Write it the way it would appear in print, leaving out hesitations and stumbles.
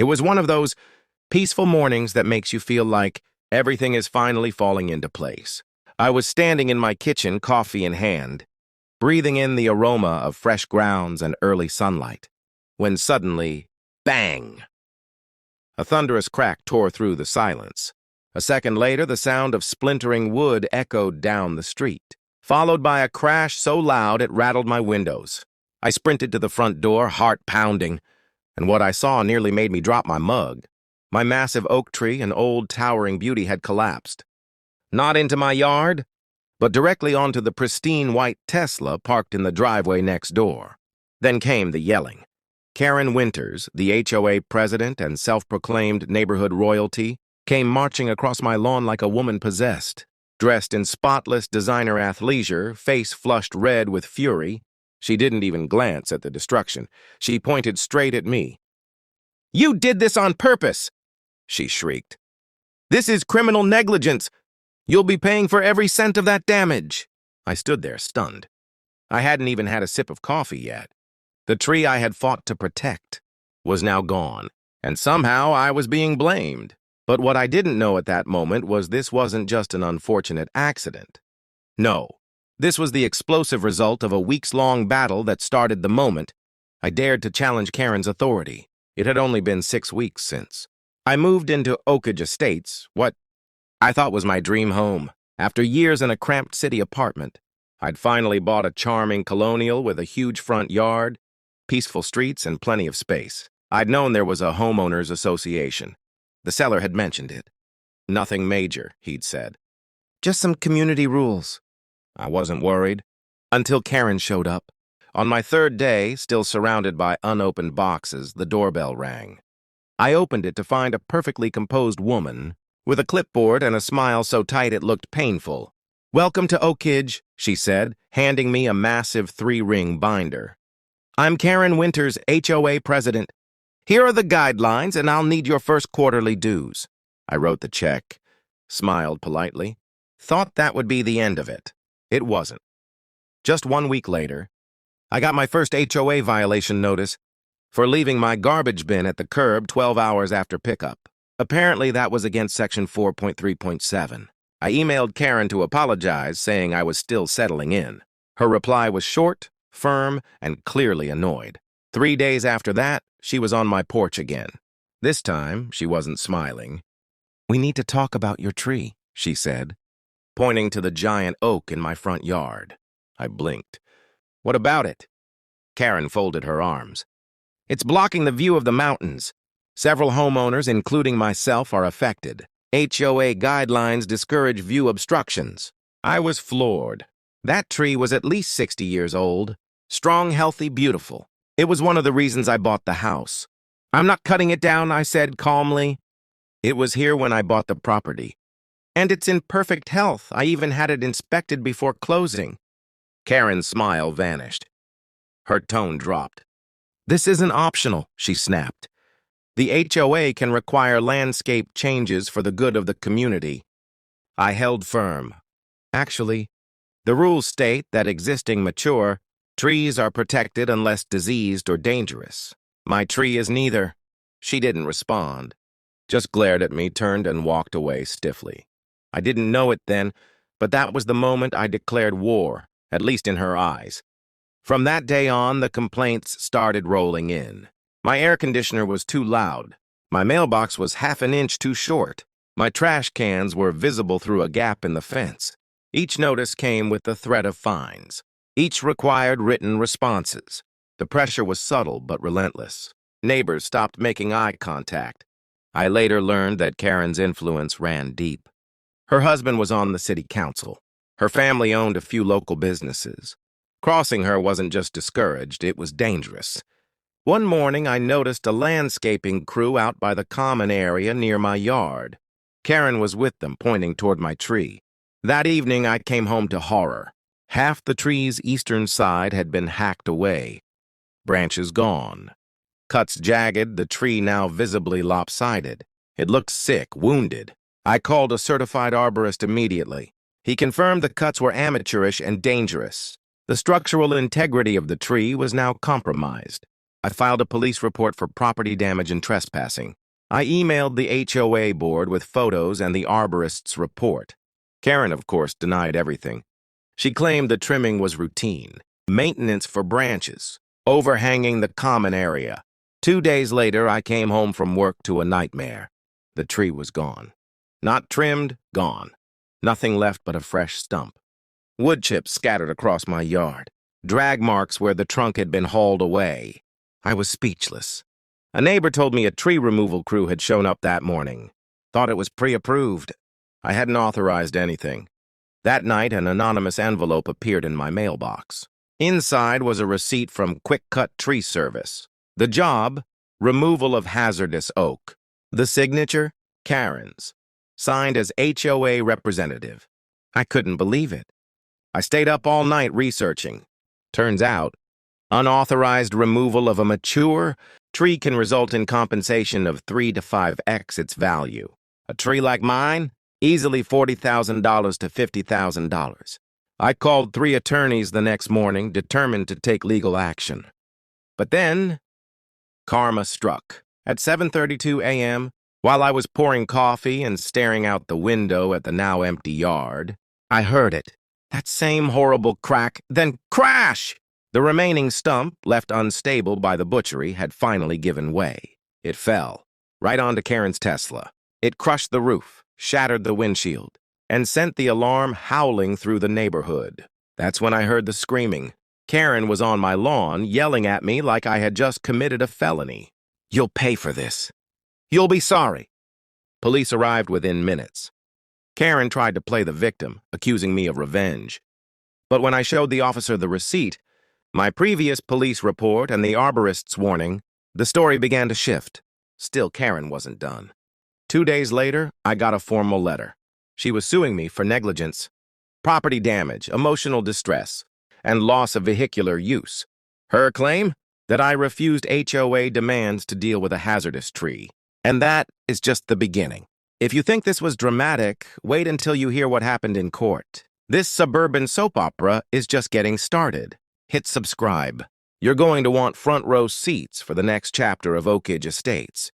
It was one of those peaceful mornings that makes you feel like everything is finally falling into place. I was standing in my kitchen, coffee in hand, breathing in the aroma of fresh grounds and early sunlight, when suddenly, bang! A thunderous crack tore through the silence. A second later, the sound of splintering wood echoed down the street, followed by a crash so loud it rattled my windows. I sprinted to the front door, heart pounding, and what I saw nearly made me drop my mug. My massive oak tree, an old towering beauty, had collapsed. Not into my yard, but directly onto the pristine white Tesla parked in the driveway next door. Then came the yelling. Karen Winters, the HOA president and self-proclaimed neighborhood royalty, came marching across my lawn like a woman possessed. Dressed in spotless designer athleisure, face flushed red with fury, she didn't even glance at the destruction. She pointed straight at me. "You did this on purpose!" she shrieked. "This is criminal negligence. You'll be paying for every cent of that damage." I stood there, stunned. I hadn't even had a sip of coffee yet. The tree I had fought to protect was now gone, and somehow I was being blamed. But what I didn't know at that moment was this wasn't just an unfortunate accident. No, this was the explosive result of a weeks-long battle that started the moment I dared to challenge Karen's authority. It had only been 6 weeks since I moved into Oakage Estates, what I thought was my dream home. After years in a cramped city apartment, I'd finally bought a charming colonial with a huge front yard, peaceful streets, and plenty of space. I'd known there was a homeowners association. The seller had mentioned it. Nothing major, he'd said. Just some community rules. I wasn't worried until Karen showed up. On my third day, still surrounded by unopened boxes, the doorbell rang. I opened it to find a perfectly composed woman with a clipboard and a smile so tight it looked painful. "Welcome to Oakage," she said, handing me a massive 3-ring binder. "I'm Karen Winters, HOA president. Here are the guidelines, and I'll need your first quarterly dues." I wrote the check, smiled politely, thought that would be the end of it. It wasn't. Just 1 week later, I got my first HOA violation notice for leaving my garbage bin at the curb 12 hours after pickup. Apparently, that was against Section 4.3.7. I emailed Karen to apologize, saying I was still settling in. Her reply was short, firm, and clearly annoyed. 3 days after that, she was on my porch again. This time, she wasn't smiling. "We need to talk about your tree," she said, pointing to the giant oak in my front yard. I blinked. "What about it?" Karen folded her arms. "It's blocking the view of the mountains. Several homeowners, including myself, are affected. HOA guidelines discourage view obstructions." I was floored. That tree was at least 60 years old. Strong, healthy, beautiful. It was one of the reasons I bought the house. "I'm not cutting it down," I said calmly. "It was here when I bought the property. And it's in perfect health. I even had it inspected before closing." Karen's smile vanished. Her tone dropped. "This isn't optional," she snapped. "The HOA can require landscape changes for the good of the community." I held firm. "Actually, the rules state that existing mature trees are protected unless diseased or dangerous. My tree is neither." She didn't respond, just glared at me, turned and walked away stiffly. I didn't know it then, but that was the moment I declared war, at least in her eyes. From that day on, the complaints started rolling in. My air conditioner was too loud. My mailbox was half an inch too short. My trash cans were visible through a gap in the fence. Each notice came with the threat of fines. Each required written responses. The pressure was subtle but relentless. Neighbors stopped making eye contact. I later learned that Karen's influence ran deep. Her husband was on the city council. Her family owned a few local businesses. Crossing her wasn't just discouraged, it was dangerous. One morning, I noticed a landscaping crew out by the common area near my yard. Karen was with them, pointing toward my tree. That evening, I came home to horror. Half the tree's eastern side had been hacked away. Branches gone. Cuts jagged, the tree now visibly lopsided. It looked sick, wounded. I called a certified arborist immediately. He confirmed the cuts were amateurish and dangerous. The structural integrity of the tree was now compromised. I filed a police report for property damage and trespassing. I emailed the HOA board with photos and the arborist's report. Karen, of course, denied everything. She claimed the trimming was routine, maintenance for branches, overhanging the common area. 2 days later, I came home from work to a nightmare. The tree was gone. Not trimmed, gone. Nothing left but a fresh stump. Wood chips scattered across my yard. Drag marks where the trunk had been hauled away. I was speechless. A neighbor told me a tree removal crew had shown up that morning. Thought it was pre-approved. I hadn't authorized anything. That night, an anonymous envelope appeared in my mailbox. Inside was a receipt from Quick Cut Tree Service. The job, removal of hazardous oak. The signature, Karen's. Signed as HOA representative. I couldn't believe it. I stayed up all night researching. Turns out, unauthorized removal of a mature tree can result in compensation of 3 to 5x its value. A tree like mine, easily $40,000 to $50,000. I called 3 attorneys the next morning, determined to take legal action. But then, karma struck. At 7:32 a.m., while I was pouring coffee and staring out the window at the now empty yard, I heard it. That same horrible crack, then crash! The remaining stump, left unstable by the butchery, had finally given way. It fell, right onto Karen's Tesla. It crushed the roof, shattered the windshield, and sent the alarm howling through the neighborhood. That's when I heard the screaming. Karen was on my lawn, yelling at me like I had just committed a felony. "You'll pay for this. You'll be sorry." Police arrived within minutes. Karen tried to play the victim, accusing me of revenge. But when I showed the officer the receipt, my previous police report, and the arborist's warning, the story began to shift. Still, Karen wasn't done. 2 days later, I got a formal letter. She was suing me for negligence, property damage, emotional distress, and loss of vehicular use. Her claim? That I refused HOA demands to deal with a hazardous tree. And that is just the beginning. If you think this was dramatic, wait until you hear what happened in court. This suburban soap opera is just getting started. Hit subscribe. You're going to want front row seats for the next chapter of Oak Ridge Estates.